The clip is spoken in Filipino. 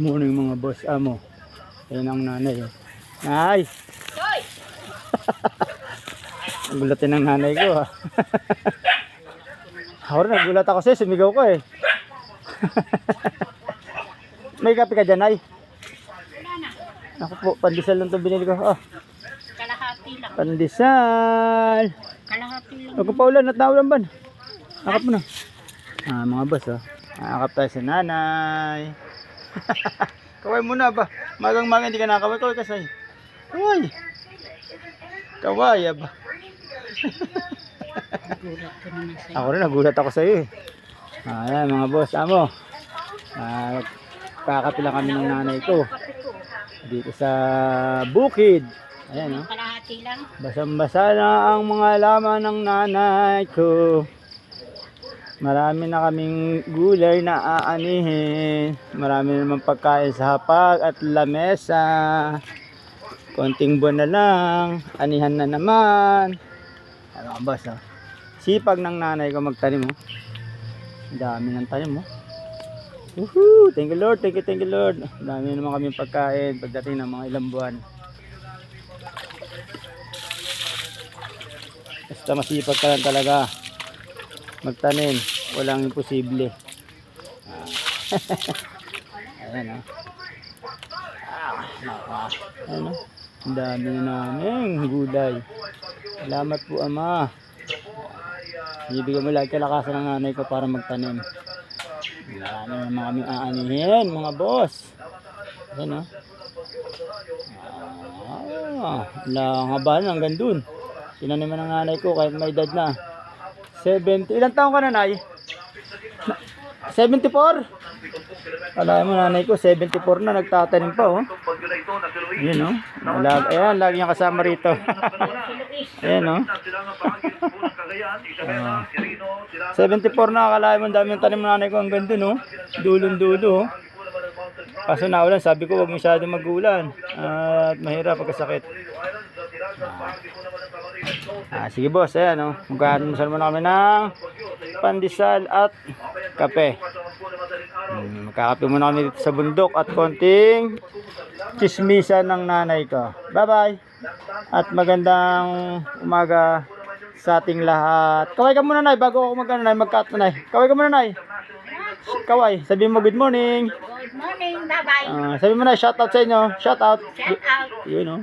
Morning mga boss amo. Ayan ang nanay. Nay! Hoy! Gulatin ng nanay ko ha. Ako rin nagulat ako sa'yo, sumigaw ko eh. May kape ka dyan, Nay? Wala na. Ako po, pandesal lang itong binili ko. Ah, Kalahati lang. pandesal. Kalahati lang. Huwag ko pa ulan at naulan ba? Akap mo na. Ah, mga boss oh. Akap tayo sa nanay. Kaway muna ba? Magang-maga hindi ka nakakaway. Kaway ka sa'yo. Kaway. Kaway ba? Nagulat ko naman sa'yo. Ako rin nagulat ako sa iyo eh. Ayan mga boss, amo. Kakapila kami ng nanay ko Kape ko. dito sa bukid. Ayan oh. Kalahati lang. Basang-basa na ang mga laman ng nanay ko. Marami na kaming gulay na aanihin. Marami na naman pagkain sa hapag at lamesa. Konting buwan na lang, anihan na naman. Ano boss oh. Sipag ng nanay ko magtanim oh. Dami ng tanim oh. Woohoo! Thank you Lord, thank you Lord. Dami naman kami pagkain pagdating ng mga ilang buwan. Basta masipag ka lang talaga magtanim, walang imposible. Ayan oh. Ayan oh. Ang dami na namin gulay. Salamat po Ama. Ibigay mo lang kalakasan ng nanay ko para magtanim. Marami naman kami aanihin mga boss. Ayan o. Lang haba na hanggang dun. Sinaniman ng nanay ko kahit may edad na. 70. Ilang taon ka na, Nay? 74? Alam mo nanay ko 74 na nagtatanim pa oh. Ayan oh. Ayan, lagi niyang kasama rito. Ayan oh. 74 na, akalain mo ang dami ng tanim ng nanay ko hanggang dun oh. Dulong-dulo oh. Kaso naulan, sabi ko huwag masyado magulan at mahirap pagkasakit. Sige boss, ayan oh. Magkakaroon muna kami ng pandesal at kape. Magkakape muna kami dito sa bundok at konting chismisan ng nanay ko. Bye bye at magandang umaga sa ating lahat. Kaway ka muna Nay bago ako magkano Nay, magkat Nay. Kaway ka muna Nay. Kaway, sabihin mo good morning. Good morning. Bye-bye. Sabihin mo na shout out sa inyo. Shout out. Shout out. Yun oh.